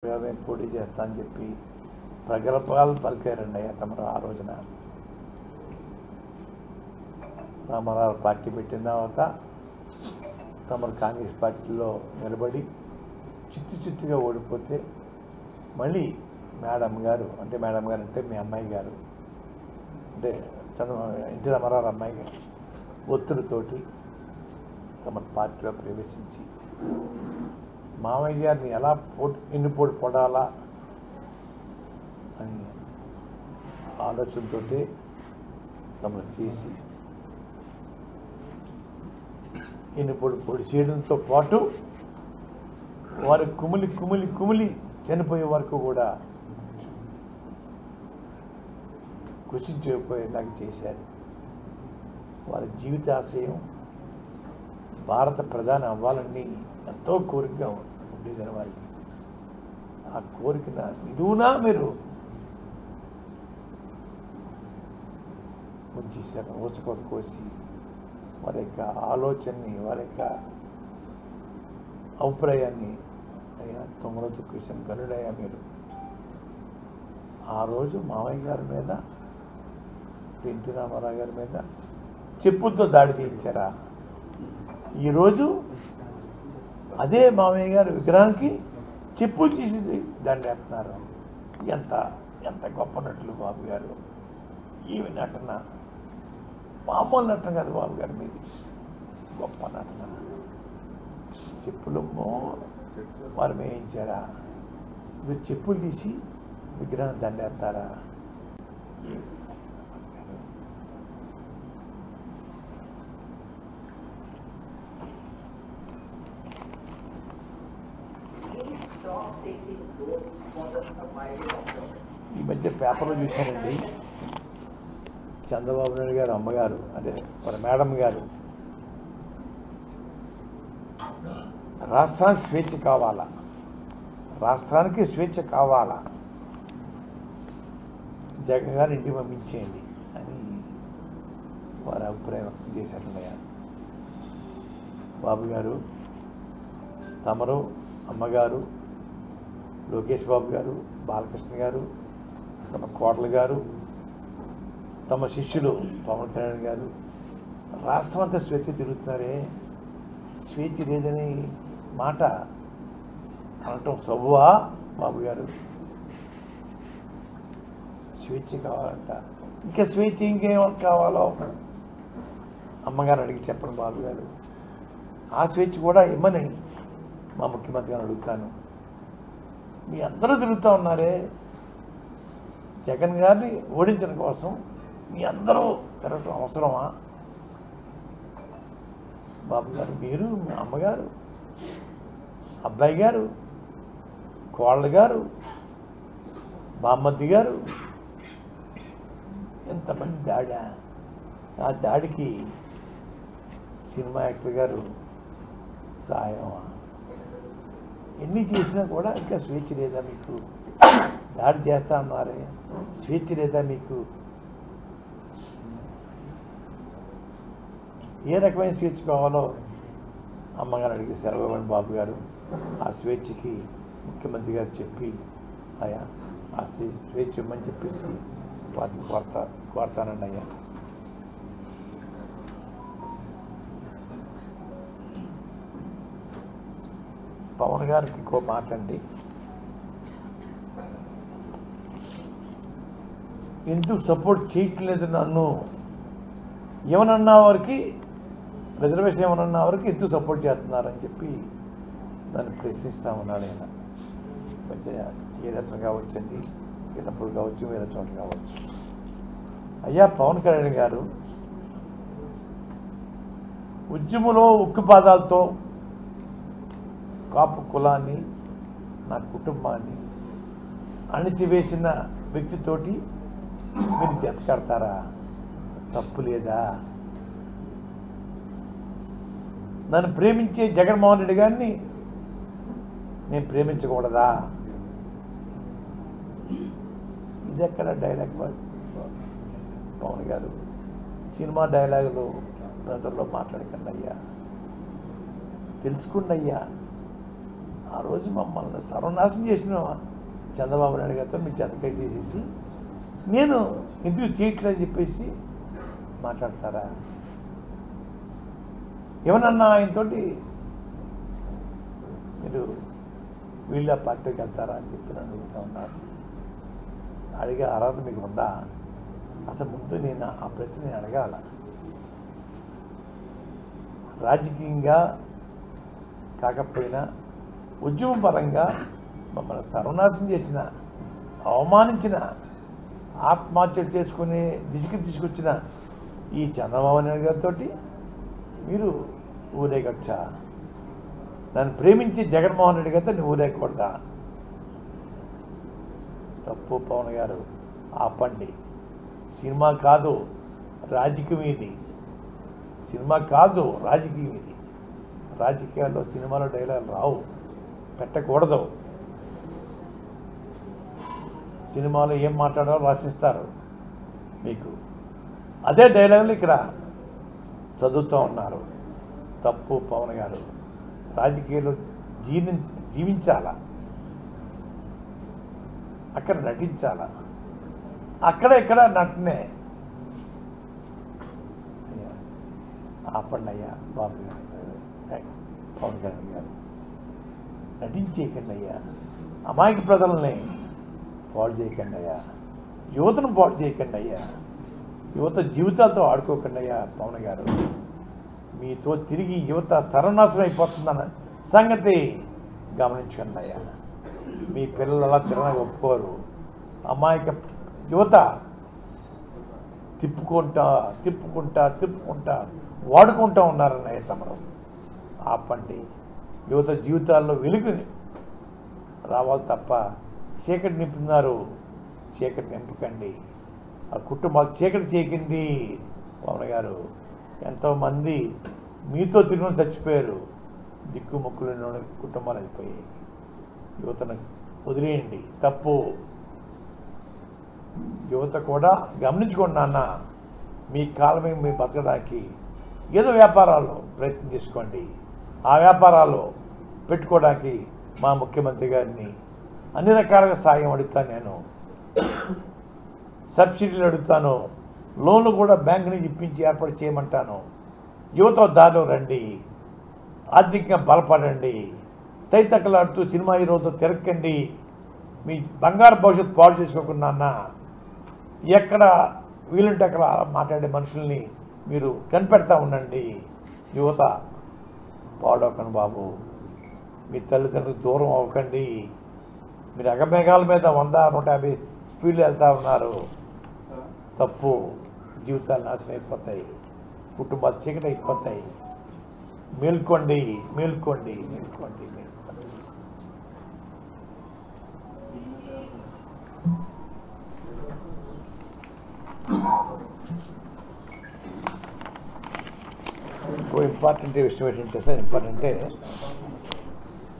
మేము పోటీ చేస్తా అని చెప్పి ప్రగల్భాలు పలికారండి అయ్యా తమరు. ఆ రోజున రామారావు పార్టీ పెట్టిన తర్వాత తమరు కాంగ్రెస్ పార్టీలో నిలబడి చిత్తుగా ఓడిపోతే మళ్ళీ మేడం గారు అంటే మీ అమ్మాయి గారు అంటే ఎన్టీ రామారావు అమ్మాయి గారు ఒత్తిడితోటి తమ పార్టీలో ప్రవేశించి మామయ్య గారిని ఎలా ఎన్ని పోటీ పడాలా అని ఆలోచనతో తమను చేసి ఎన్ని పోటీ చేయడంతో పాటు వారు కుమిలి చనిపోయే వరకు కూడా కృషించిపోయేలాగా చేశారు. వారి జీవితాశయం భారత ప్రధాని అవ్వాలని ఎంతో కోరికగా ఉండేదని వారికి. ఆ కోరికన నిలువునా మీరు ముంచేశారు. ఊచకోత కోసి వారి యొక్క ఆలోచనని వారి యొక్క అభిప్రాయాన్ని అయ్యా తొమ్మిదో తొక్కేసిన గనుడయ్యా మీరు. ఆ రోజు మామయ్య గారి మీద ఎన్టీ రామారావు గారి మీద చెప్పులతో దాడి చేయించారా? ఈరోజు అదే మామయ్య గారి విగ్రహానికి చెప్పులు తీసి దండేస్తున్నారు. ఎంత గొప్ప నటులు బాబు గారు. ఈమె నటన మామూలు నటన కాదు బాబు గారు, మీది గొప్ప నటన. చెప్పులు వారు వేయించారా? మీరు చెప్పులు తీసి విగ్రహం దండేస్తారా? ఈ మధ్య పేపర్లో చూశానండి, చంద్రబాబు నాయుడు గారు అమ్మగారు అదే మన మేడం గారు రాష్ట్రానికి స్వేచ్ఛ కావాలా, రాష్ట్రానికి స్వేచ్ఛ కావాలా, జగన్ గారిని ఇంటికి పంపించేయండి అని వారి అభిప్రాయం వ్యక్తం చేశారన్నయ్య. బాబు గారు తమరు అమ్మగారు లోకేష్ బాబు గారు బాలకృష్ణ గారు తమ కోటలు గారు తమ శిష్యులు పవన్ కళ్యాణ్ గారు రాష్ట్రం అంతా స్వేచ్ఛ తిరుగుతున్నారే. స్వేచ్ఛ లేదని మాట అనటం సబువా బాబు గారు? స్వేచ్ఛ కావాలంట. ఇంకా స్వేచ్ఛ ఇంకేం కావాలో అమ్మగారు అడిగి చెప్పండి బాబు గారు. ఆ స్వేచ్ఛ కూడా ఇమ్మని మా ముఖ్యమంత్రి గారిని అడుగుతాను. మీ అందరూ తిరుగుతూ ఉన్నారే, జగన్ గారిని ఓడించడం కోసం మీ అందరూ తిరగటం అవసరమా బాబు గారు? మీరు మీ అమ్మగారు అబ్బాయి గారు కోళ్ళ గారు బామ్మద్ది గారు ఎంతమంది దాడా? ఆ దాడికి సినిమా యాక్టర్ గారు సాయమా? ఎన్ని చేసినా కూడా ఇంకా స్వేచ్ఛ లేదా మీకు? దాడి చేస్తా అన్నారే, స్వేచ్ఛ లేదా మీకు? ఏ రకమైన స్వేచ్ఛ కావాలో అమ్మగారు అడిగి సెలవు ఇవ్వండి బాబు గారు. ఆ స్వేచ్ఛకి ముఖ్యమంత్రి గారు చెప్పి అయ్యా ఆ స్వేచ్ఛ ఇవ్వమని చెప్పేసి వాటిని కోరతానండి అయ్యా. పవన్ గారికి ఇంకో మాట్లాడి, ఎందుకు సపోర్ట్ చేయట్లేదు నన్ను, ఏమనన్నా వారికి రిజర్వేషన్ ఏమనన్నా వారికి ఎందుకు సపోర్ట్ చేస్తున్నారని చెప్పి దాన్ని ప్రశ్నిస్తూ ఉన్నాడు ఆయన. కొంచెం ఏ రసం కావచ్చండి, వీళ్ళప్పుడు కావచ్చు, వేరే చోట కావచ్చు. అయ్యా పవన్ కళ్యాణ్ గారు ఉద్యమంలో ఉక్కుపాదాలతో కాపు కులాన్ని నా కుటుంబాన్ని అణిచివేసిన వ్యక్తితోటి మీరు జత కడతారా? తప్పు లేదా? నన్ను ప్రేమించే జగన్మోహన్ రెడ్డి గారిని నేను ప్రేమించకూడదా? ఇది ఎక్కడ డైలాగ్ పవన్ గారు? సినిమా డైలాగులు ప్రజల్లో మాట్లాడకండి అయ్యా, తెలుసుకోండి అయ్యా. ఆ రోజు మమ్మల్ని సర్వనాశనం చేసిన చంద్రబాబు నాయుడు గారితో మీ చెతకాయ చేసేసి నేను ఎందుకు చేయట్లేదని చెప్పేసి మాట్లాడతారా? ఏమన్నా ఆయనతోటి మీరు వీళ్ళ పార్టీకి వెళ్తారా అని చెప్పి నన్ను అడుగుతూ ఉన్నారు. అడిగే అర్హత మీకు ఉందా? అసలు ముందు నేను ఆ ప్రశ్న నేను అడగాల. రాజకీయంగా కాకపోయినా ఉద్యమపరంగా మమ్మల్ని సర్వనాశనం చేసిన, అవమానించిన, ఆత్మహత్యలు చేసుకునే దిశకి తీసుకొచ్చిన ఈ చంద్రబాబు నాయుడు గారితో మీరు ఊరేగచ్చా? నన్ను ప్రేమించి జగన్మోహన్ రెడ్డి గారితో నువ్వు ఊరేగకూడదా? తప్పు పవన్ గారు, ఆపండి. సినిమా కాదు రాజకీయం ఇది. సినిమా కాదు రాజకీయం ఇది. రాజకీయాల్లో సినిమాలో డైలాగ్ రావు, పెట్టకూడదు. సినిమాలో ఏం మాట్లాడాలో రాసిస్తారు మీకు, అదే డైలాగులు ఇక్కడ చదువుతూ ఉన్నారు. తప్పు పవన్ గారు. రాజకీయాల్లో జీవించాలా, అక్కడ నటించాలా, అక్కడ ఇక్కడ నటనే. ఆపండి అయ్యా బాబు గారు, పవన్ కళ్యాణ్ గారు. నటించేయకండి అయ్యా, అమాయక ప్రజల్ని పాడు చేయకండి అయ్యా, యువతను పాడు చేయకండి అయ్యా, యువత జీవితాలతో ఆడుకోకండి అయ్యా. పవన్ గారు, మీతో తిరిగి యువత సర్వనాశనం అయిపోతుందన్న సంగతి గమనించకండి అయ్యా. మీ పిల్లలు అలా తిరగడానికి ఒప్పుకోరు. అమాయక యువత తిప్పుకుంటా తిప్పుకుంటా తిప్పుకుంటా వాడుకుంటూ ఉన్నారన్నయ్య తమరు. ఆపండి. యువత జీవితాల్లో వెలుగు రావాలి తప్ప చీకటి నింపుతున్నారు. చీకటి నింపకండి. ఆ కుటుంబాలు చీకటి చేయకండి. పవన్ గారు, ఎంతోమంది మీతో తిరిగి చచ్చిపోయారు. దిక్కు మొక్కులు కుటుంబాలు అయిపోయాయి. యువతను వదిలేయండి. తప్పు. యువత కూడా గమనించుకోండి నాన్న. మీ కాలమే మీ బతకడానికి ఏదో వ్యాపారాల్లో ప్రయత్నం చేసుకోండి. ఆ వ్యాపారాల్లో పెట్టుకోవడానికి మా ముఖ్యమంత్రి గారిని అన్ని రకాలుగా సాయం అడుగుతాను. నేను సబ్సిడీలు అడుగుతాను. లోన్లు కూడా బ్యాంకు నుంచి ఇప్పించి ఏర్పాటు చేయమంటాను. యువత దారిలో రండి. ఆర్థికంగా బలపడండి. తైతక్కలాడుతూ సినిమా హీరోతో తిరగకండి. మీ బంగారు భవిష్యత్తు పాడు చేసుకోకుండా ఎక్కడ వీలుంటే అక్కడ మాట్లాడే మనుషుల్ని మీరు కనిపెడతా ఉండండి. యువత పాడవకండి బాబు. మీ తల్లిదండ్రులకు దూరం అవ్వకండి. మీరు అగమేఘాల మీద 100-150 స్పీడ్లో వెళ్తూ ఉన్నారు. తప్పు. జీవితాలు నాశనం అయిపోతాయి. కుటుంబాలు చీకటి అయిపోతాయి. మేల్కోండి, మేల్కోండి, మేల్కోండి, మేల్కోండి. ఇంపార్టెంట్ విషయం ఏంటంటే సార్, ఇంపార్టెంటే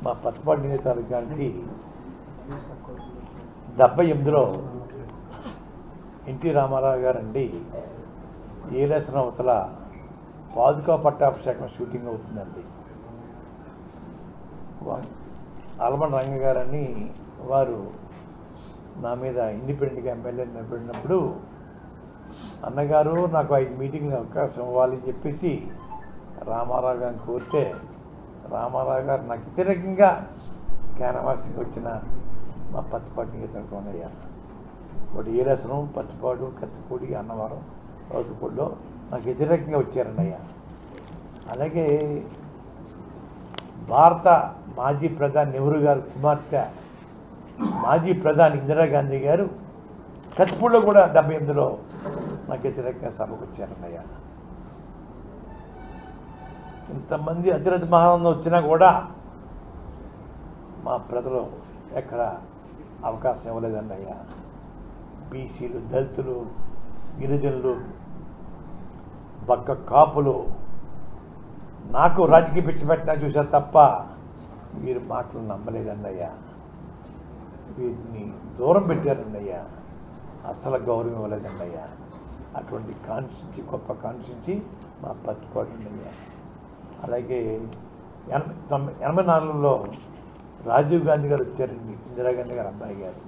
మా పత్తిపాటి నియోజకవర్గానికి 78లో ఎన్టీ రామారావు గారండి ఏలేసిన అవతల పాదుకా పట్టాభిషేకం షూటింగ్ అవుతుందండి. ఆలమన్ రంగ గారని వారు నా మీద ఇండిపెండెంట్గా ఎమ్మెల్యే నిలబడినప్పుడు, అన్నగారు నాకు 5 మీటింగ్లు అవకాశం ఇవ్వాలని చెప్పేసి రామారావు గారిని కోరితే, రామారావు గారు నాకు వ్యతిరేకంగా క్యానవాసింగ్ వచ్చిన మా పత్తిపాటి నియోజకవర్గం అయ్యా. ఒకటి ఏలేసనం, పత్తిపాడు, కత్తిపూడి, అన్నవరం, రౌతుపూడిలో నాకు వ్యతిరేకంగా వచ్చారండి అయ్యా. అలాగే భారత మాజీ ప్రధాని నెహ్రూ గారు కుమార్తె మాజీ ప్రధాని ఇందిరాగాంధీ గారు కత్తిపూడిలో కూడా 78లో నాకు వ్యతిరేకంగా సభకు వచ్చారండి అయ్యా. ఇంతమంది అతిరథ మహానందం వచ్చినా కూడా మా ప్రజలు ఎక్కడ అవకాశం ఇవ్వలేదండి అయ్యా. బీసీలు, దళితులు, గిరిజనులు, బక్క కాపులు నాకు రాజకీయ పిచ్చి పెట్టినా చూశారు తప్ప వీరి మాటలు నమ్మలేదండి అయ్యా. వీరిని దూరం పెట్టారండి అయ్యా. అసలు గౌరవం ఇవ్వలేదండి అయ్యా. అటువంటి కాన్స్టిట్యూన్సీ, గొప్ప కాన్స్టిట్యూన్సీ మా పత్తిపాడు అయ్యా. అలాగే 84లో రాజీవ్ గాంధీ గారు వచ్చారండి, ఇందిరాగాంధీ గారు అబ్బాయి గారు,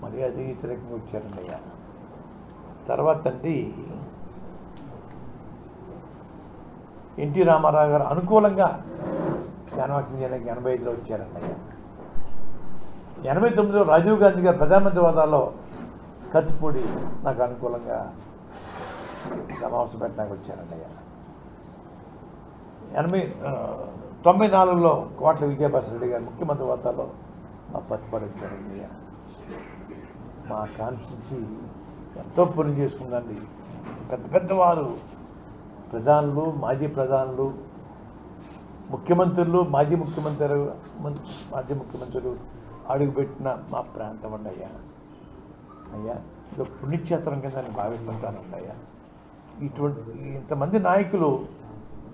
మరి అది వ్యతిరేకంగా వచ్చారండి అయ్యా. తర్వాత అండి ఎన్టీ రామారావు గారు అనుకూలంగా క్యాన్వాసింగ్ చేయడానికి 85లో వచ్చారండి అయ్యా. 89లో రాజీవ్ గాంధీ గారు ప్రధానమంత్రి హోదాలో కత్తిపూడి నాకు అనుకూలంగా సమావేశం పెట్టడానికి వచ్చారండి అయ్యా. 94లో కోట్ల విజయభాస్కర్ గారు ముఖ్యమంత్రి హోదాలో మా పత్తిపాడు వచ్చారండి అయ్యా. మా కాన్స్టిట్యూన్సీ ఎంతో పని చేసుకుందండి. పెద్ద పెద్దవారు, ప్రధానులు, మాజీ ప్రధానులు, ముఖ్యమంత్రులు, మాజీ ముఖ్యమంత్రులు అడుగుపెట్టిన మా ప్రాంతం అండి అయ్యా. అయ్యా ఇది పుణ్యక్షేత్రం కింద నేను భావిస్తుంటానండి అయ్యా. ఇటువంటి ఇంతమంది నాయకులు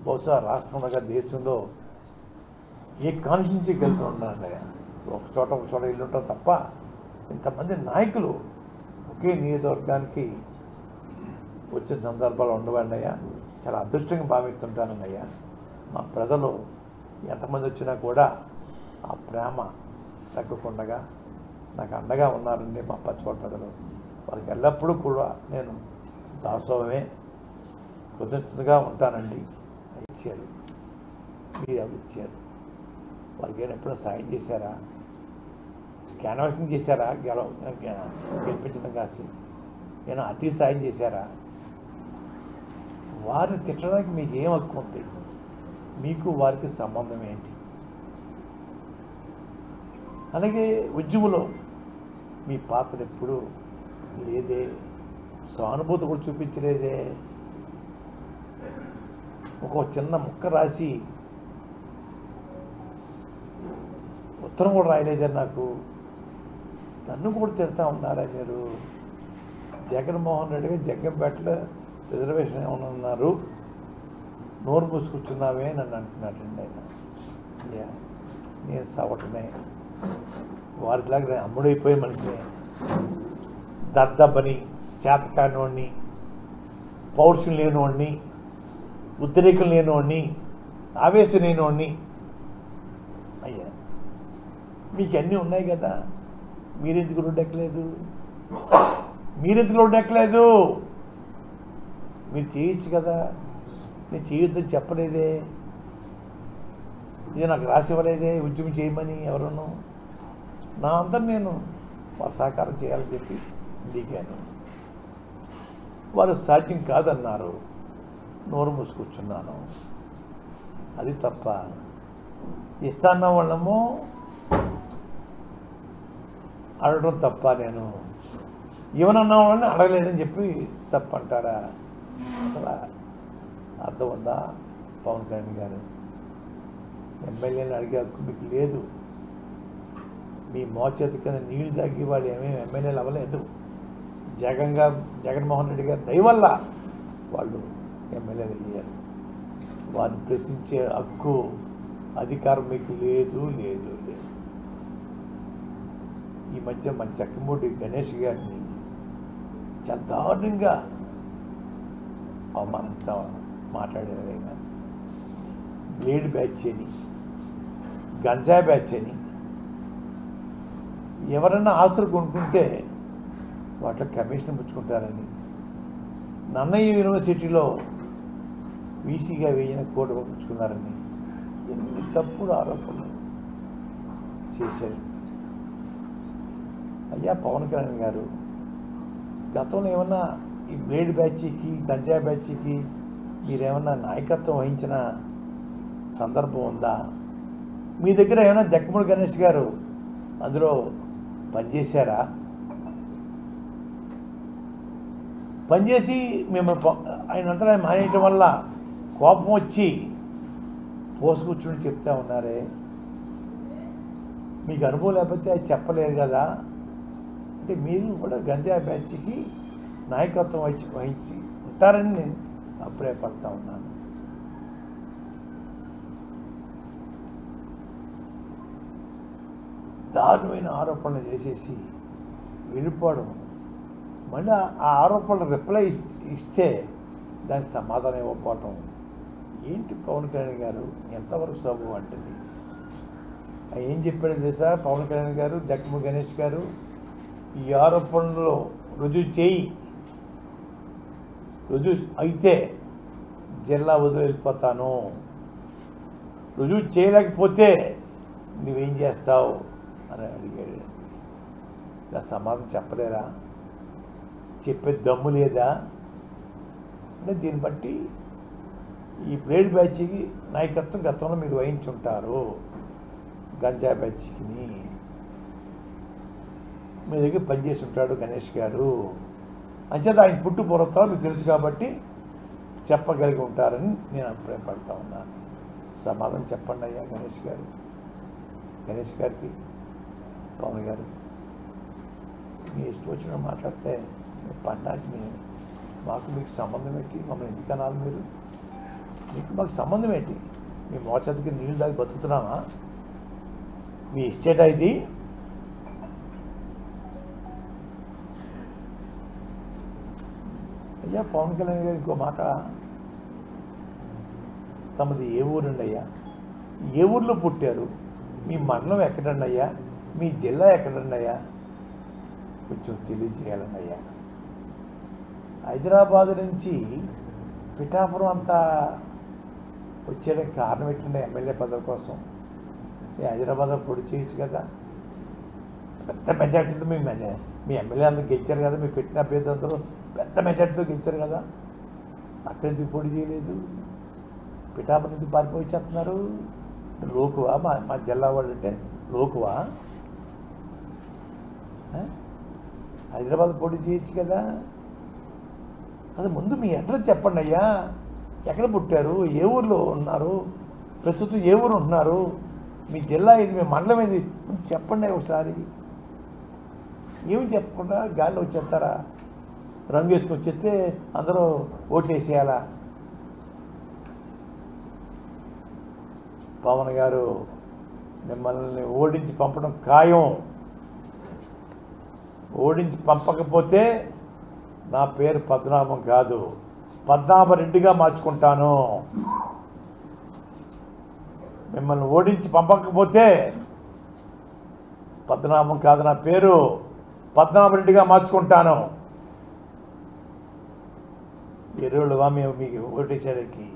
బహుశా రాష్ట్రంలో దేశంలో ఏ కాన్స్టిట్యూన్సీకి వెళ్తూ ఉన్నారండి అయ్యా. ఒక చోట ఇల్లు ఉంటాం తప్ప ఇంతమంది నాయకులు ఒకే నియోజకవర్గానికి వచ్చే సందర్భాలు ఉండవండి అయ్యా. చాలా అదృష్టంగా భావిస్తుంటానండి అయ్యా. మా ప్రజలు ఎంతమంది వచ్చినా కూడా ఆ ప్రేమ తగ్గకుండా నాకు అండగా ఉన్నారండి మా పచ్చిపాడు ప్రజలు. వారికి ఎల్లప్పుడూ కూడా నేను దాసోహమే, కృతజ్ఞతగా ఉంటానండి. ఇచ్చారు, మీరు అవి ఇచ్చారు. వారికి ఎప్పుడైనా సాయం చేశారా? క్యాన్వాసింగ్ చేశారా? గెలిపించడం కాసి నేను అతి సాయం చేశారా? వారిని తిట్టడానికి మీకు ఏం హక్కు ఉంది? మీకు వారికి సంబంధం ఏంటి? అలాగే ఉద్యమంలో మీ పాత్ర ఎప్పుడు లేదే, సానుభూతి కూడా చూపించలేదే. ఒక చిన్న ముక్క రాసి ఉత్తరం కూడా రాయలేదే నాకు. నన్ను కూడా తిడతా ఉన్నారా మీరు? జగన్మోహన్ రెడ్డి గారు జగ్గంపేటలో రిజర్వేషన్ ఏమన్నా ఉన్నారు, నోరు మూసుకొచ్చున్నావే నన్ను అంటున్నాడండి ఆయన. నేను సవటమే, వారిలాగా నేను అమ్ముడైపోయే మనిషిని, దద్దబ్బని, చేతకానివాడిని, పౌరుషం లేనివాడిని, ఉద్రేకం లేనివాడిని, ఆవేశం లేనివాడిని. అయ్యా మీకు అన్నీ ఉన్నాయి కదా, మీరెందుకు రోడ్డెక్కలేదు? మీరు చేయొచ్చు కదా. నేను చేయొద్దని చెప్పలేదే, ఇది నాకు రాసి ఇవ్వలేదే ఉద్యమం చేయమని ఎవరన్నా. నా అంతా నేను వారి సహకారం చేయాలని చెప్పి దిగాను. వారు సాధ్యం కాదన్నారు, నోరు మూసుకొచ్చున్నాను. అది తప్ప. ఇస్తాన్న వాళ్ళమో అడగడం తప్ప, నేను ఇవనన్న వాళ్ళని అడగలేదని చెప్పి తప్ప అంటారా? అసలు అర్థం ఉందా? పవన్ కళ్యాణ్ గారు ఎమ్మెల్యేని అడిగే హక్కు మీకు లేదు. మీ మోచేతి కింద నీళ్లు తగ్గి వాళ్ళు ఏమేమి ఎమ్మెల్యేలు అవ్వలేదు. జగన్మోహన్ రెడ్డి గారు దయ వల్ల వాళ్ళు ఎమ్మెల్యేలు అయ్యారు. వారిని ప్రశ్నించే హక్కు, అధికారం మీకు లేదు. ఈ మధ్య మన చక్కమూడి గణేష్ గారిని చాలా దారుణంగా అవమానంతో మాట్లాడారు. ఆయన బ్లేడ్ బ్యాచ్ అని, గంజా బ్యాచ్ అని, ఎవరన్నా ఆస్తులు కొనుక్కుంటే వాటిలో కమిషన్ పుచ్చుకుంటారని, నన్నయ్య యూనివర్సిటీలో వీసీగా వేయిన కోటి పుచ్చుకున్నారని ఎన్ని తప్పుడు ఆరోపణలు చేశారు. అయ్యా పవన్ కళ్యాణ్ గారు, గతంలో ఏమన్నా ఈ బ్లేడ్ బ్యాచ్కి, గంజా బ్యాచ్కి మీరేమన్నా నాయకత్వం వహించిన సందర్భం ఉందా? మీ దగ్గర ఏమైనా జక్కమూడి గణేష్ గారు అందులో పనిచేశారా? పనిచేసి మేము ఆయన మానేయటం వల్ల కోపం వచ్చి పోసుకూర్చుని చెప్తా ఉన్నారే. మీకు అనుభవం లేకపోతే అది చెప్పలేరు కదా. అంటే మీరు కూడా గంజా బ్యాచ్కి నాయకత్వం వహించి ఉంటారని నేను అప్పుడే పడతా ఉన్నాను. దారుణమైన ఆరోపణలు చేసేసి వెళ్ళిపోవడం, మళ్ళీ ఆ ఆరోపణలు రిప్లై ఇస్తే దానికి సమాధానం ఇవ్వకపోవటం ఏంటి పవన్ కళ్యాణ్ గారు ఎంతవరకు సబు అంటుంది? ఏం చెప్పాడు తెలుసా పవన్ కళ్యాణ్ గారు, జక్కమ్మ గణేష్ గారు? ఈ ఆరోపణలో రుజువు అయితే జిల్లా వదిలి వెళ్ళిపోతాను, రుజువు చేయలేకపోతే నువ్వేం చేస్తావు అని అడిగాడు. ఇలా సమాధానం చెప్పలేరా? చెప్పే దమ్ము లేదా అంటే దీన్ని బట్టి ఈ ప్లేడ్ బ్యాచ్కి నాయకత్వం గతంలో మీరు వహించుంటారు. గంజా బ్యాచ్కి మీ దగ్గర పనిచేసి ఉంటాడు గణేష్ గారు. అంచేత ఆయన పుట్టు పూర్వత్రాలు మీకు తెలుసు కాబట్టి చెప్పగలిగి ఉంటారని నేను అభిప్రాయపడతా ఉన్నాను. సమాధానం చెప్పండి అయ్యా గణేష్ గారికి, పవన్ గారు. మీ ఇష్టం వచ్చిన మాట్లాడితే పడ్డానికి మీకు సంబంధం ఏంటి? మమ్మల్ని ఎందుకు అనాలి? మాకు సంబంధం ఏంటి? మీ మోచేతికి నీళ్ళు దాకా బతుకుతున్నామా? మీ ఇష్టేటా ఇది? అయ్యా పవన్ కళ్యాణ్ గారు ఇంకో మాట, తమది ఏ ఊరండి అయ్యా? ఏ ఊర్లో పుట్టారు? మీ మండలం ఎక్కడండి అయ్యా? మీ జిల్లా ఎక్కడండి అయ్యా? కొంచెం తెలియజేయాలండి అయ్యా. హైదరాబాద్ నుంచి పిఠాపురం అంతా వచ్చేయడానికి కారణం ఏంటంటే ఎమ్మెల్యే పదవి కోసం. హైదరాబాద్లో పొడి చేయొచ్చు కదా, పెద్ద మెజార్టీతో మీ ఎమ్మెల్యే అందరూ గెలిచారు కదా, మీ పెట్టిన అభ్యర్థులందరూ పెద్ద మెజార్టీతో గెలిచారు కదా, అక్కడ ఎందుకు పొడి చేయలేదు? పిఠాపురం ఎందుకు పారిపోయి వచ్చేస్తున్నారు? లోకువా? మా జిల్లా వాళ్ళు అంటే లోకువా? హైదరాబాద్ పోటీ చేయొచ్చు కదా. అది ముందు మీ అడ్రస్ చెప్పండి అయ్యా. ఎక్కడ పుట్టారు? ఏ ఊర్లో ఉన్నారు? ప్రస్తుతం ఏ ఊరు ఉంటున్నారు? మీ జిల్లా ఇది, మీ మండలం ఇది చెప్పండి ఒకసారి. ఏమి చెప్పకుండా గాల్లో వచ్చేస్తారా? రంగు వేసుకొని వచ్చేస్తే అందరూ ఓట్లు వేసేయాలా? పవన్ గారు మిమ్మల్ని ఓడించి పంపడం ఖాయం. ఓడించి పంపకపోతే నా పేరు పద్మనాభం కాదు, పద్మనాభరెడ్డిగా మార్చుకుంటాను. మిమ్మల్ని ఓడించి పంపకపోతే పద్మనాభం కాదు, నా పేరు పద్మనాభరెడ్డిగా మార్చుకుంటాను. ఎరువులువా మేము మీకు ఓటేసేయడానికి?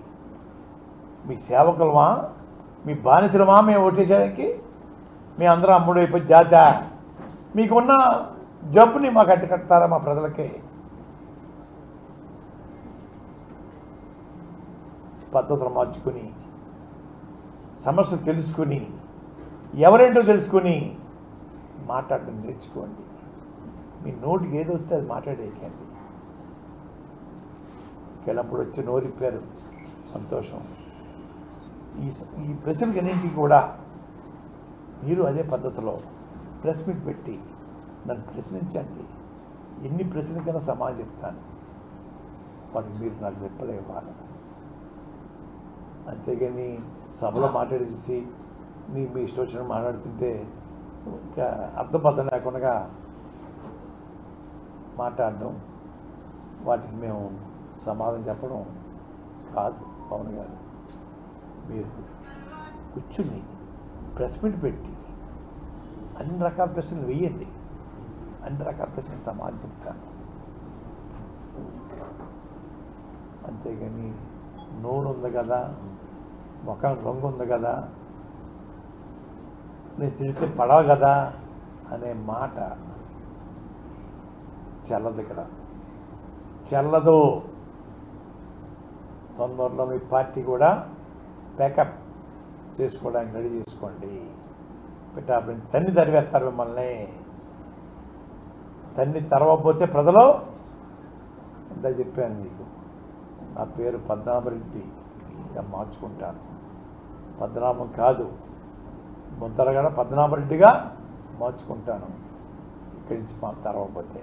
మీ సేవకులమా? మీ బానిసలమా మేము ఓటేసేయడానికి? మీ అందరూ అమ్ముడు అయిపోయి జాత మీకున్న జబ్బుని మాకు అడ్డుకట్టారా? మా ప్రజలకి పద్ధతులు మార్చుకుని, సమస్యలు తెలుసుకుని, ఎవరేంటో తెలుసుకుని మాట్లాడడం నేర్చుకోండి. మీ నోటికి ఏదో వస్తే అది మాట్లాడేయకండి. కెళ్ళప్పుడు వచ్చి నోరిప్పారు, సంతోషం. ఈ ప్రశ్నలన్నింటికి కూడా మీరు అదే పద్ధతిలో ప్రెస్ మీట్ పెట్టి నన్ను ప్రశ్నించండి. ఎన్ని ప్రశ్నలకైనా సమాధానం చెప్తాను. వాటికి మీరు నాకు చెప్పలే ఇవ్వాలి. అంతేగాని సభలో మాట్లాడేసి మీ ఇష్టం వచ్చిన మాట్లాడుతుంటే అర్థపద్ధం లేకుండా మాట్లాడడం, వాటికి మేము సమాధానం చెప్పడం కాదు. పవన్ గారు, మీరు కూర్చుని ప్రెస్ మీట్ పెట్టి అన్ని రకాల ప్రశ్నలు వేయండి. అన్ని రకాల ప్రశ్నలు సమాధానం చెప్తాను. అంతేగాని నోరు ఉంది కదా, ముఖం రంగు ఉంది కదా, నేను తిడితే పడవ కదా అనే మాట చెల్లదు. ఇక్కడ చెల్లదు. తొందరలో మీ పార్టీ కూడా ప్యాకప్ చేసుకోవడానికి రెడీ చేసుకోండి. పిఠాపురం తన్ని తరివేస్తారు మిమ్మల్ని. తన్ని తరవకపోతే ప్రజలు అంతా చెప్పాను మీకు. నా పేరు పద్మనాభరెడ్డిగా మార్చుకుంటాను. పద్మనాభం కాదు, ముద్దరగడ పద్మనాభరెడ్డిగా మార్చుకుంటాను ఇక్కడి నుంచి మా తరవకపోతే.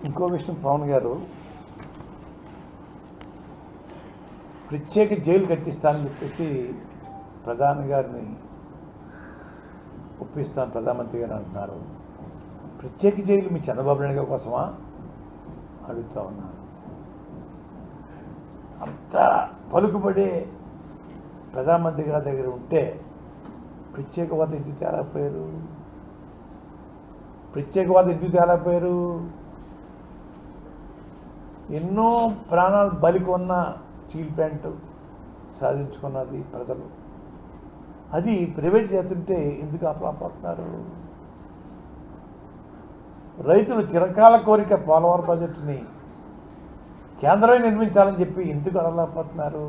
ఇంకో విషయం, పవన్ గారు ప్రత్యేక జైలు కట్టిస్తానని చెప్పేసి ప్రధాని గారిని ఒప్పిస్తాను ప్రధానమంత్రి గారు అంటున్నారు. ప్రత్యేక జైలు మీ చంద్రబాబు నాయుడు గారి కోసమా అడుగుతూ ఉన్నారు. అంత పలుకుబడే ప్రధానమంత్రి గారి దగ్గర ఉంటే ప్రత్యేకవాదం ఎందుకు తేలేకపోయారు? ప్రత్యేకవాదం ఎందుకు తేలేకపోయారు? ఎన్నో ప్రాణాలు బలికొన్న స్టీల్ ప్లాంట్ సాధించుకున్నది ప్రజలు. అది ప్రైవేట్ చేస్తుంటే ఎందుకు ఆపలేకపోతున్నారు? రైతులు చిరకాల కోరిక పోలవరం ప్రాజెక్టుని కేంద్రమే నిర్మించాలని చెప్పి ఎందుకు అడగలేకపోతున్నారు?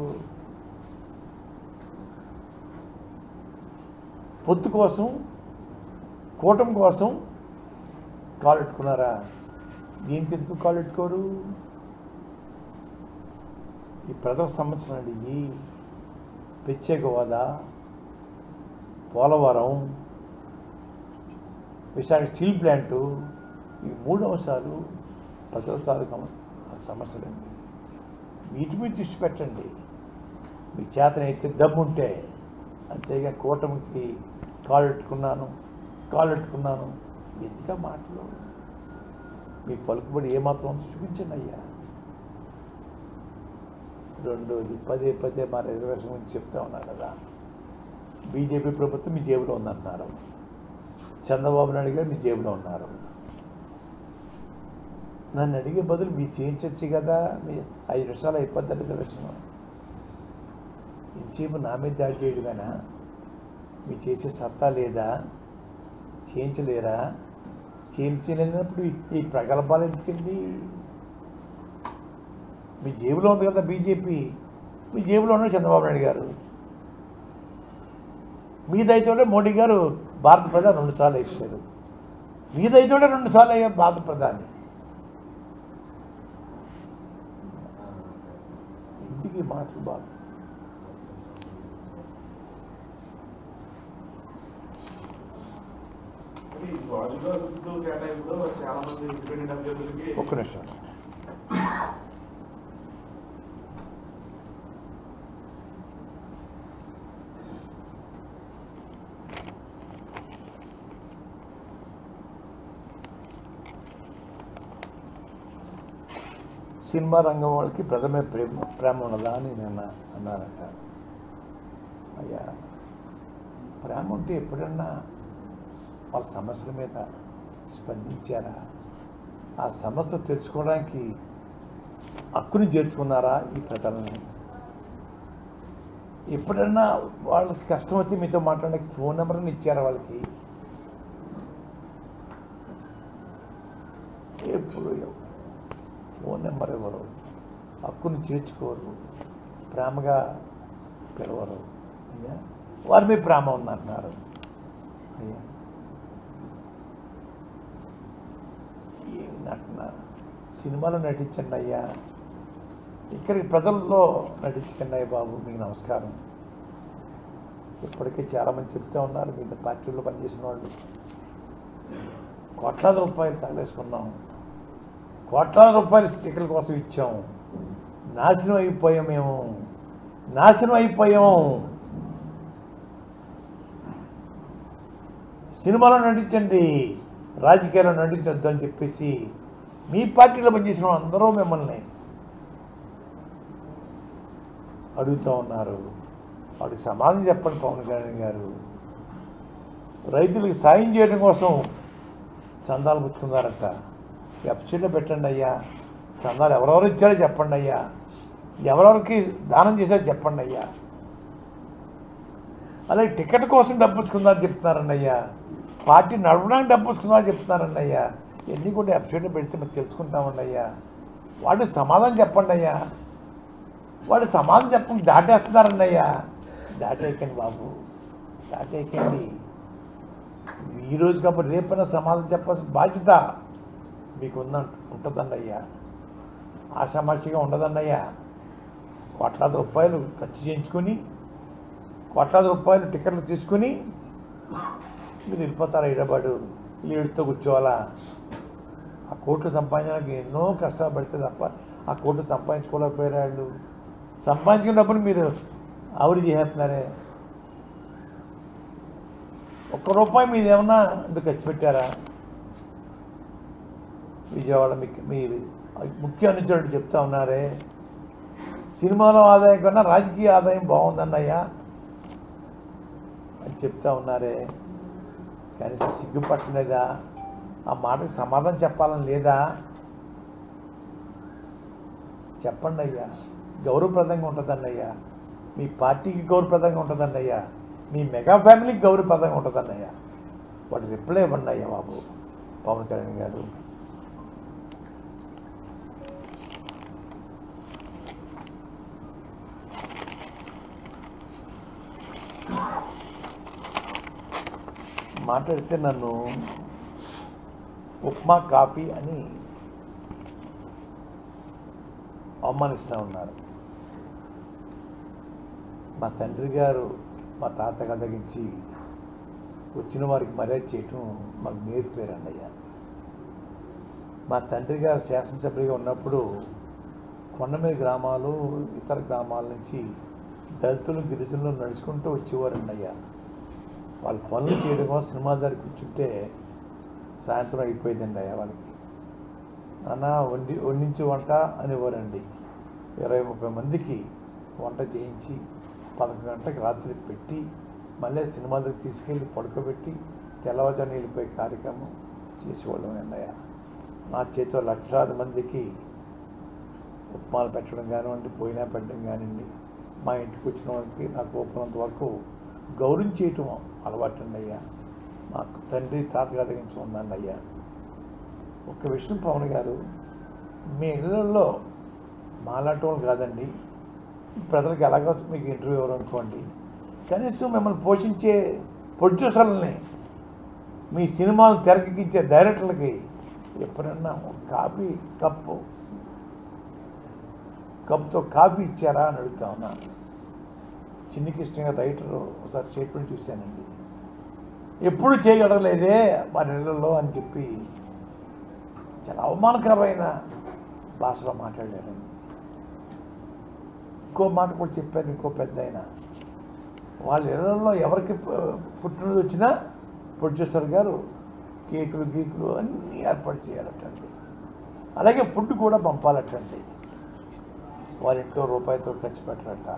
పొత్తు కోసం, కూటమి కోసం కాలెట్టుకున్నారా? దీనికి ఎందుకు కాలెట్టుకోరు? ఈ ప్రజల సమస్యలు అడిగి ప్రత్యేక హోదా, పోలవరం, విశాఖ స్టీల్ ప్లాంటు, ఈ 3 అంశాలు ప్రజల తాలూకు సమస్యలండి. వీటి మీద దృష్టి పెట్టండి. మీ చేతనైతే దమ్ముంటే. అంతేగా కూటమికి కాలెట్టుకున్నాను ఎందుక మాటలు? మీ పలుకుబడి ఏమాత్రం చూపించండి అయ్యా. రెండోది, పదే మా రిజర్వేషన్ గురించి చెప్తా ఉన్నారు కదా. బీజేపీ ప్రభుత్వం మీ జేబులో ఉందంటున్నారు, చంద్రబాబు నాయుడు గారు మీ జేబులో ఉన్నారు. నన్ను అడిగే బదులు మీరు చేయించవచ్చు కదా. మీ 5 నిమిషాలు అయిపోద్ది రిజర్వేషన్. ఇంచేపు నా మీద దాడి చేయడమేనా? మీరు చేసే సత్తా లేదా? చేయించలేరా? చేయించలేనప్పుడు ఈ ప్రగల్భాలు ఎందుకండి? మీ జేబులో ఉంది కదా బీజేపీ, మీ జేబులో ఉన్నాడు చంద్రబాబు నాయుడు గారు. మీదైతేనే మోడీ గారు భారత ప్రధాని 2 సార్లు అయిపోయారు. మీదైతేనే 2 సార్లు అయ్యారు భారత ప్రధాని. ఎందుకు ఈ మాటలు బాగా? ఒక్క నిమిషం. సినిమా రంగం వాళ్ళకి ప్రజల ప్రేమ ఉన్నదా అని నిన్న అన్నారంట. అయ్యా, ప్రేమ ఉంటే ఎప్పుడన్నా వాళ్ళ సమస్యల మీద స్పందించారా? ఆ సమస్య తెలుసుకోవడానికి హక్కుని చేర్చుకున్నారా ఈ ప్రజలని? ఎప్పుడన్నా వాళ్ళకి కష్టం వచ్చి మీతో మాట్లాడడానికి ఫోన్ నెంబర్ని ఇచ్చారా వాళ్ళకి? ఎప్పుడు ఫోన్ నెంబర్ ఇవ్వరు, హక్కుని చేర్చుకోరు, ప్రేమగా పిలవరు. అయ్యా, వారి మీద ప్రేమ ఉందంటున్నారు. అయ్యా, ఏమి నటున్నారు? సినిమాలో నటించండి అయ్యా, ఇక్కడికి ప్రజల్లో నటించకండి అయ్యా బాబు. మీకు నమస్కారం. ఇప్పటికే చాలామంది చెప్తూ ఉన్నారు, మిగతా పార్టీల్లో పనిచేసిన వాళ్ళు కోట్లాది రూపాయలు తగలేసుకున్నాం, కోట్లాది రూపాయలు టికెట్ల కోసం ఇచ్చాం, నాశనం అయిపోయాం, మేము నాశనం అయిపోయాం. సినిమాలో నటించండి, రాజకీయాల్లో నటించొద్దు అని చెప్పేసి మీ పార్టీలో పనిచేసిన అందరూ మిమ్మల్ని అడుగుతూ ఉన్నారు. వాడికి సమాధానం చెప్పండి పవన్ కళ్యాణ్ గారు. రైతులకు సాయం చేయడం కోసం చందాలు పుచ్చుకున్నారట. వెబ్సైట్లో పెట్టండి అయ్యా. చందాలు ఎవరెవరు ఇచ్చారో చెప్పండి అయ్యా, ఎవరెవరికి దానం చేశారో చెప్పండి అయ్యా. అలాగే టికెట్ కోసం డబ్బు పుచ్చుకుందారని చెప్తున్నారండి అయ్యా, పార్టీ నడపడానికి డబ్బు పుచ్చుకుందామని చెప్తున్నారండి అయ్యా. ఇవన్నీ కూడా వెబ్సైట్లో పెడితే మేము తెలుసుకుంటామండి అయ్యా. వాడు సమాధానం చెప్పండి అయ్యా. వాడు సమాధానం చెప్పండి దాటేస్తున్నారండి అయ్యా. దాటేయకండి బాబు, దాటేయకండి. ఈరోజు కాబట్టి రేపైనా సమాధానం చెప్పాల్సిన బాధ్యత మీకు ఉంటుందండి అయ్యా. ఆషామాషిగా ఉండదండి అయ్యా. కోట్లాది రూపాయలు ఖర్చు చేయించుకొని, కోట్లాది రూపాయలు టికెట్లు తీసుకుని మీరు వెళ్ళిపోతారు హైదరాబాదు. ఏడుతో కూర్చోవాలా? ఆ కోట్లు సంపాదించడానికి ఎన్నో కష్టాలు పడితే తప్ప ఆ కోట్లు సంపాదించుకోలేకపోయారు వాళ్ళు. సంపాదించిన డబ్బులు మీరు ఆవిరి చేస్తున్నారే. ₹1 మీరు ఏమన్నా ఎందుకు ఖర్చు పెట్టారా? విజయవాడ మీ ముఖ్య అనుచరుడు చెప్తా ఉన్నారే, సినిమాలో ఆదాయం కన్నా రాజకీయ ఆదాయం బాగుందన్నయ్యా అని చెప్తా ఉన్నారే. కనీసం సిగ్గుపట్టలేదా? ఆ మాటకి సమాధానం చెప్పాలని లేదా? చెప్పండి అయ్యా. గౌరవప్రదంగా ఉంటుందండి అయ్యా, మీ పార్టీకి గౌరవప్రదంగా ఉంటుందండి అయ్యా, మీ మెగా ఫ్యామిలీకి గౌరవప్రదంగా ఉంటుందండి అయ్యా. వాటి రిప్లై ఇవ్వండి అయ్యా బాబు పవన్ కళ్యాణ్ గారు. మాట్లాడితే నన్ను ఉప్మా కాఫీ అని అవమానిస్తూ ఉన్నారు. మా తండ్రి గారు మా తాతగారి దగ్గరించి వచ్చిన వారికి మర్యాద చేయటం మాకు నేర్పారండి అయ్యా. మా తండ్రి గారు శాసనసభ్యుడిగా ఉన్నప్పుడు కొండమీద గ్రామాలు ఇతర గ్రామాల నుంచి దళితులు గిరిజనులు నడుచుకుంటూ వచ్చేవారండి అయ్యా. వాళ్ళ పనులు చేయడం కోసం సినిమా దగ్గర కూర్చుంటే సాయంత్రం అయిపోయిందండి అయ్యా. వాళ్ళకి నాన్న వండించి వంట అనేవారండి. 20-30 మందికి వంట చేయించి 11 గంటలకు రాత్రి పెట్టి మళ్ళీ సినిమా దగ్గర తీసుకెళ్ళి పడుకోబెట్టి తెల్లవారుజామున వెళ్ళిపోయే కార్యక్రమం చేసేవాళ్ళం అన్నయ్య. నా చేతిలో లక్షలాది మందికి ఉప్మాలు పెట్టడం కానివ్వండి, పోయినా పెట్టడం కానివ్వండి, మా ఇంటికి వచ్చిన వాళ్ళకి నాకు ఓపినంత వరకు గౌరవించేయటం అలవాటు అండి అయ్యా. మా తండ్రి తాతగారి దగ్గర నుంచి ఉందండి అయ్యా. ఒక విషయం పవన్ గారు, మీ ఇళ్ళల్లో మాలాంటి వాళ్ళు కాదండి, ప్రజలకు ఎలాగో మీకు ఇంటర్వ్యూ ఇవ్వరు అనుకోండి, కనీసం మిమ్మల్ని పోషించే ప్రొడ్యూసర్లని, మీ సినిమాలు తెరకెక్కించే డైరెక్టర్లకి ఎప్పుడన్నా కాఫీ కప్తో కాఫీ ఇచ్చారా అని అడుగుతా ఉన్నాను. చిన్ని కృష్ణ గారు రైటరు ఒకసారి స్టేట్మెంట్ చూశానండి, ఎప్పుడు చేయగలలేదే మా నెలల్లో అని చెప్పి చాలా అవమానకరమైన భాషలో మాట్లాడారండి. ఇంకో మాట కూడా చెప్పారు ఇంకో పెద్ద ఆయన, వాళ్ళ ఇళ్లలో ఎవరికి పుట్టినరోజు వచ్చినా ప్రొడ్యూసర్ గారు కేకులు గీకులు అన్నీ ఏర్పాటు చేయాలటండి. అలాగే ఫుడ్ కూడా పంపాలటండి. వాళ్ళ ఇంట్లో రూపాయితో ఖర్చు పెట్టారట.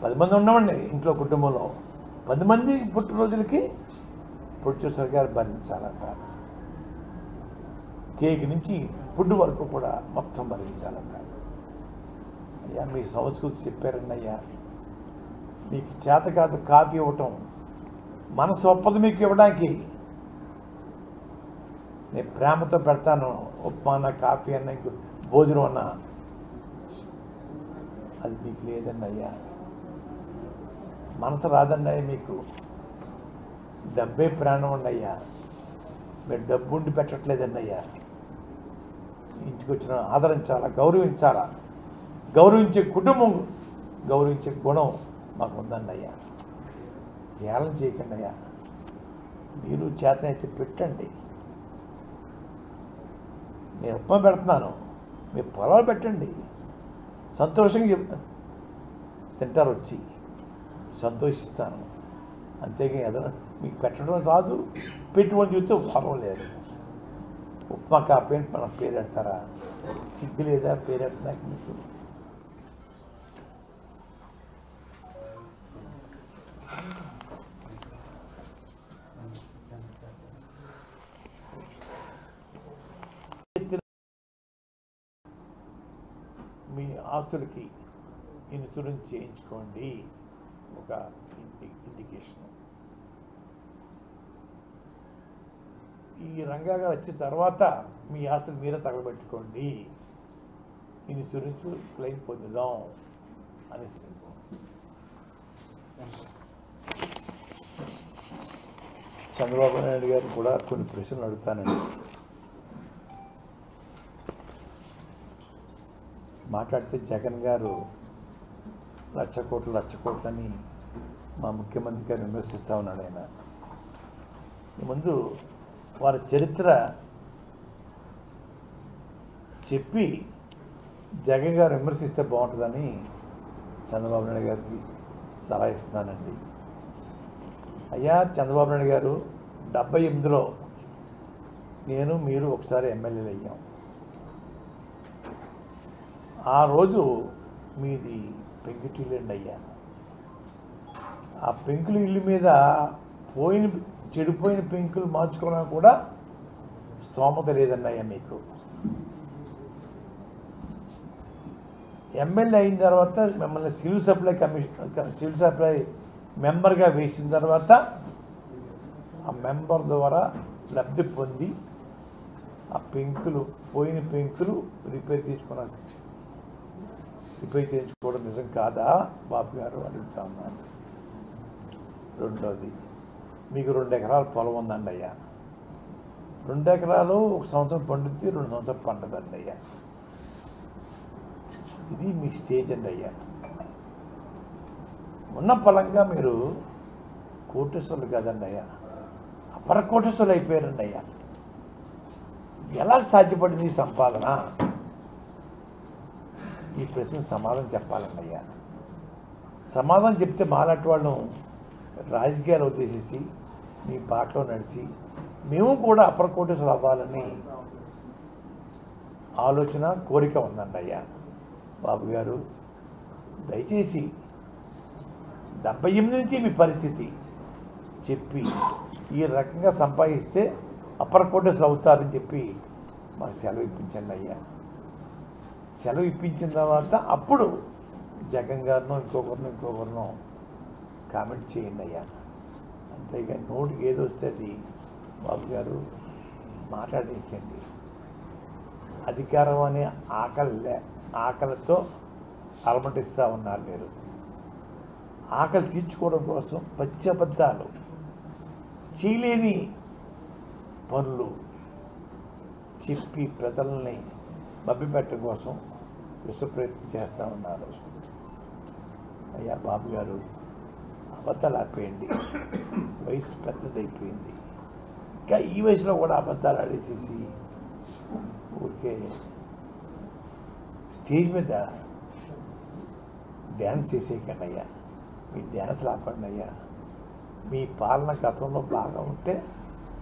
10 మంది ఉన్నామండి ఇంట్లో, కుటుంబంలో 10 మంది పుట్టినరోజులకి ప్రొడ్యూసర్ గారు భరించాలట. కేక్ నుంచి ఫుడ్ వరకు కూడా మొత్తం భరించాలట. అయ్యా మీ సంస్కృతి చెప్పారండి అయ్యా. మీకు చేత కాదు కాఫీ ఇవ్వటం, మనసు ఒప్పదు మీకు ఇవ్వడానికి. నేను ప్రేమతో పెడతాను, ఉప్మా అన్న కాఫీ అన్న భోజనం అన్నా, అది మీకు లేదండి అయ్యా. మనసు రాదండి అయ్యా మీకు. డబ్బే ప్రాణం అండి అయ్యా. మీరు డబ్బు ఉండి పెట్టట్లేదండి అయ్యా. ఇంటికి వచ్చిన ఆదరించాలా, గౌరవించాలా. గౌరవించే కుటుంబం, గౌరవించే గుణం మాకు ఉందండి అయ్యా. ఏళన చేయకండి అయ్యా. మీరు చేతనైతే పెట్టండి. నేను ఉప్మా పెడుతున్నాను, మీరు పొలాలు పెట్టండి, సంతోషంగా చెప్తాను, తింటారు వచ్చి, సంతోషిస్తాను. అంతేగా ఏదో మీకు పెట్టడం రాదు, పెట్టుకొని చూస్తే వారం లేదు. ఉప్మా కాపీ అని మనం పేరు పెడతారా? సిగ్గు లేదా పేరు పెట్టడానికి మీకు? మీ ఆస్తులకి ఇన్సూరెన్స్ చేయించుకోండి, ఒక ఇండికేషన్. ఈ రంగాగా వచ్చిన తర్వాత మీ ఆస్తులు మీరే తగలబెట్టుకోండి, ఇన్సూరెన్స్ క్లెయిమ్ పొందుదాం అనేసి. చంద్రబాబు నాయుడు గారు కూడా కొన్ని ప్రశ్నలు అడుగుతానండి. మాట్లాడితే జగన్ గారు 1,00,00,000 1,00,00,000 మా ముఖ్యమంత్రి గారు విమర్శిస్తూ ఉన్నాడు. ఆయన ముందు వారి చరిత్ర చెప్పి జగన్ గారు విమర్శిస్తే బాగుంటుందని చంద్రబాబు నాయుడు గారికి సలహా ఇస్తున్నానండి. అయ్యా చంద్రబాబు నాయుడు గారు 78లో నేను మీరు ఒకసారి ఎమ్మెల్యేలు అయ్యాం. ఆ రోజు మీది పెంకుటిల్లు అండి అయ్యా. ఆ పెంకుల ఇల్లు మీద చెడిపోయిన పెంకులు మార్చుకోవడానికి కూడా స్తోమత లేదండి అయ్యా మీకు. ఎమ్మెల్యే అయిన తర్వాత మిమ్మల్ని సివిల్ సప్లై మెంబర్గా వేసిన తర్వాత ఆ మెంబర్ ద్వారా లబ్ధి పొంది ఆ పోయిన పెంకులు రిపేర్ చేయించుకోవడం నిజం కాదా బాబు గారు అడుగుతా ఉన్నాను. రెండోది, మీకు 2 ఎకరాల పొలం ఉందండి అయ్యా. 2 ఎకరాలు 1 సంవత్సరం పండుద్ది, 2 సంవత్సరం పండదండి అయ్యా. ఇది మీ స్టేజ్ అండి అయ్యా. ఉన్న ఫలంగా మీరు కోటేశ్వర్లు కాదండి అయ్యా, అపర కోటేశ్వర్లు అయిపోయారండి అయ్యా. ఎలా సాధ్యపడింది ఈ సంపాదన? ఈ ప్రశ్నకు సమాధానం చెప్పాలండి అయ్యా. సమాధానం చెప్తే మాలాంటి వాళ్ళను రాజకీయాలు వదిలేసేసి మీ బాటలో నడిచి మేము కూడా అపర కోటేశ్వరులు అవ్వాలని ఆలోచన, కోరిక ఉందండి అయ్యా. బాబు గారు దయచేసి 78 నుంచి మీ పరిస్థితి చెప్పి ఈ రకంగా సంపాదిస్తే అపర కోటేశ్వరులు అవుతారని చెప్పి మాకు సెలవు ఇప్పించండి అయ్యా. సెలవు ఇప్పించిన తర్వాత అప్పుడు జగన్ గారినో ఇంకొకరినో కామెంట్ చేయండి అయ్యా. అంతేగా నోటికి ఏదో వస్తే అది బాబు గారు మాట్లాడించండి. అధికారం అనే ఆకలితో అలమటిస్తూ ఉన్నారు మీరు. ఆకలి తీర్చుకోవడం కోసం పచ్చబద్ధాలు, చేయలేని పనులు చెప్పి ప్రజల్ని మభ్యపెట్టడం కోసం విశ్వప్రయత్నం చేస్తూ ఉన్నారు. అయ్యా బాబు గారు అబద్ధాలు ఆపేయండి. వయసు పెద్దదైపోయింది. ఇంకా ఈ వయసులో కూడా అబద్ధాలు ఆడేసేసి ఊరికే స్టేజ్ మీద డ్యాన్స్ చేసేయకండి అయ్యా. మీ డ్యాన్స్లు ఆపండి అయ్యా. మీ పాలన గతంలో బాగా ఉంటే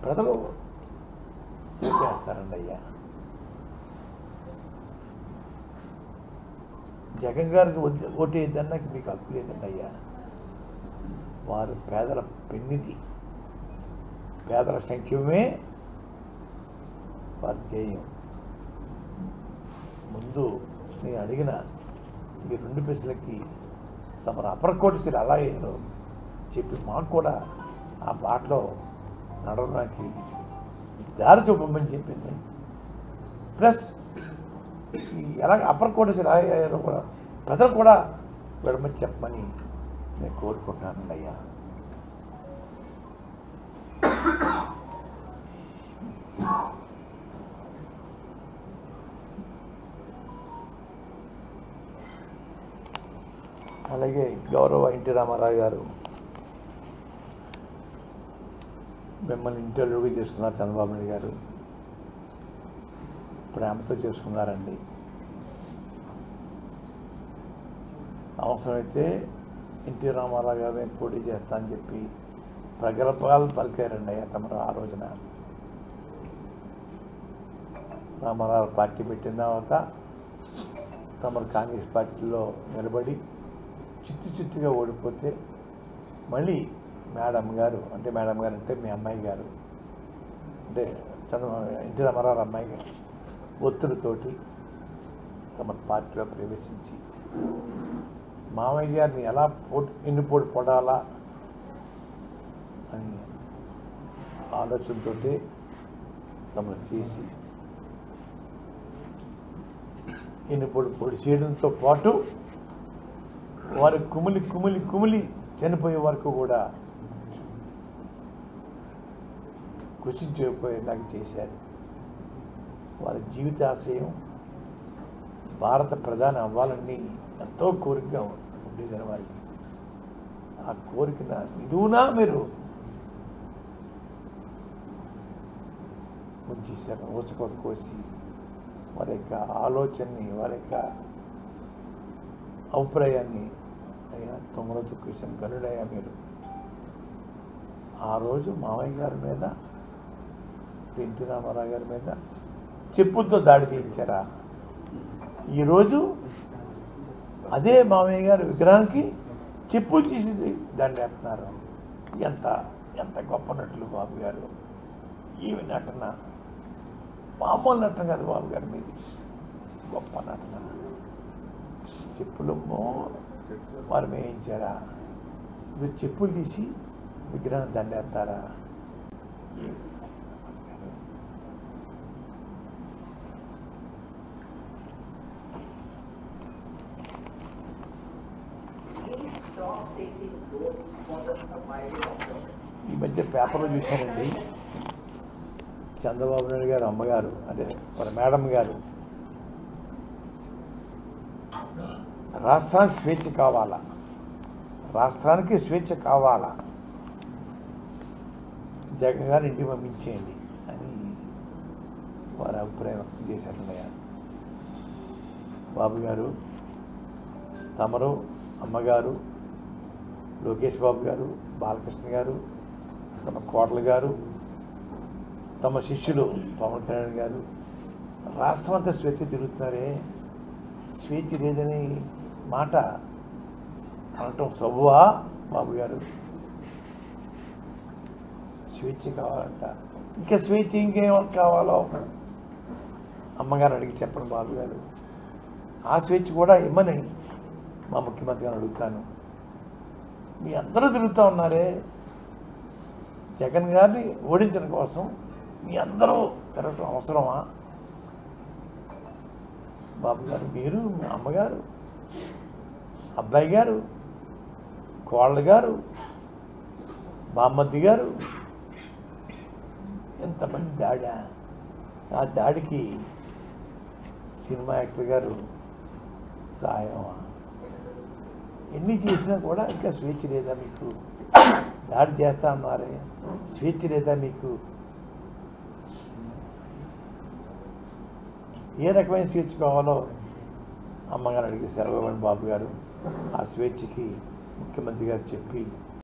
ప్రజలు చేస్తారండి అయ్యా. జగన్ గారికి ఓటేద్దన్నా మీకు హక్కు లేదండి అయ్యా. వారు పేదల పెన్నిధి, పేదల సంక్షేమమే వారి ధ్యేయం. ముందు నేను అడిగిన ఈ 2 ప్రశ్నలకి తమ అపర కోటేశ్వరులు ఎలా అయ్యారో చెప్పి మాకు కూడా ఆ బాటలో నడవడానికి దారి చూపమని చెప్పింది. ప్లస్ ఎలా అపర కోటేశ్వరులు ఎలా అయ్యారో కూడా ప్రజలు కూడా విడమని చెప్పమని నేను కోరుకుంటున్నానండి అయ్యా. అలాగే గౌరవ ఎన్టీ రామారావు గారు మిమ్మల్ని ఇంటర్వ్యూగా చేసుకున్నారు. చంద్రబాబు నాయుడు గారు ప్రేమతో చేసుకున్నారండి. అవసరమైతే ఎన్టీ రామారావు గారు పోటీ చేస్తా అని చెప్పి ప్రగల్భాలు పలికారండి అయ్యా తమరు. ఆ రోజున రామారావు పార్టీ పెట్టిన తర్వాత తమరు కాంగ్రెస్ పార్టీలో నిలబడి చిత్తుగా ఓడిపోతే మళ్ళీ మేడం గారు అంటే మీ అమ్మాయి గారు అంటే ఎన్టీ రామారావు అమ్మాయి గారు ఒత్తిడితోటి తమ పార్టీలో ప్రవేశించి మామయ్య గారిని ఎలా ఎన్ని పోటీ పడాలా అని ఆలోచనతో తమను చేసి ఎన్ని పోటీ చేయడంతో పాటు వారు కుమిలి చనిపోయే వరకు కూడా కృషించిపోయేలాగా చేశారు. వారి జీవితాశయం భారత ప్రధాని అవ్వాలని ఎంతో కోరికగా ఉండేదని వారికి. ఆ కోరికన నిదువునా మీరు ఉంచేశారు. ఊచకోత కోసి వారి యొక్క ఆలోచనని, వారి యొక్క అభిప్రాయాన్ని అయ్యా తొంగలో తొక్కేసిన గనుడయ్యా మీరు. ఆ రోజు మామయ్య గారి మీద, ఎన్టీ రామారావు గారి మీద చెప్పులతో దాడి చేయించారా? ఈరోజు అదే మామయ్య గారి విగ్రహానికి చెప్పులు తీసి దండేస్తున్నారు. ఎంత ఎంత గొప్ప నటులు బాబు గారు. ఈమె నటన మామూలు నటన కాదు బాబు గారు, మీది గొప్ప నటన. చెప్పులు వారు వేయించారా? మీరు చెప్పులు తీసి విగ్రహం దండేస్తారా? ఈ మధ్య పేపర్లో చూశానండి, చంద్రబాబు నాయుడు గారు అమ్మగారు, అదే మన మేడం గారు, రాష్ట్రానికి స్వేచ్ఛ కావాలా, రాష్ట్రానికి స్వేచ్ఛ కావాలా, జగన్ గారు ఇంటికి పంపించేయండి అని వారి అభిప్రాయం వ్యక్తం చేశారన్నయ్య. బాబు గారు, తమరు, అమ్మగారు, లోకేష్ బాబు గారు, బాలకృష్ణ గారు, తమ కోటలు గారు, తమ శిష్యులు పవన్ కళ్యాణ్ గారు రాష్ట్రం అంతా స్వేచ్ఛ తిరుగుతున్నారే. స్వేచ్ఛ లేదని మాట అనటం సబువా బాబు గారు? స్వేచ్ఛ కావాలంట. ఇంకా స్వేచ్ఛ ఇంకేం కావాలో అమ్మగారు అడిగి చెప్పండి బాబు గారు. ఆ స్వేచ్ఛ కూడా ఇమ్మని మా ముఖ్యమంత్రి గారిని అడుగుతాను. మీ అందరూ తిరుగుతూ ఉన్నారే, జగన్ గారిని ఓడించడం కోసం మీ అందరూ తిరగటం అవసరమా బాబు గారు? మీరు, మీ అమ్మగారు, అబ్బాయి గారు, కోళ్ళ గారు, బామ్మద్ది గారు, ఎంతమంది దాడా? ఆ దాడికి సినిమా యాక్టర్ గారు సాయం. ఎన్ని చేసినా కూడా ఇంకా స్వేచ్ఛ లేదా మీకు? దాడి చేస్తా అన్నారే, స్వేచ్ఛ లేదా మీకు? ఏ రకమైన స్వేచ్ఛ కావాలో అమ్మగారు అడిగి సెలవు బాబు గారు. ఆ స్వేచ్ఛకి ముఖ్యమంత్రి గారు చెప్పి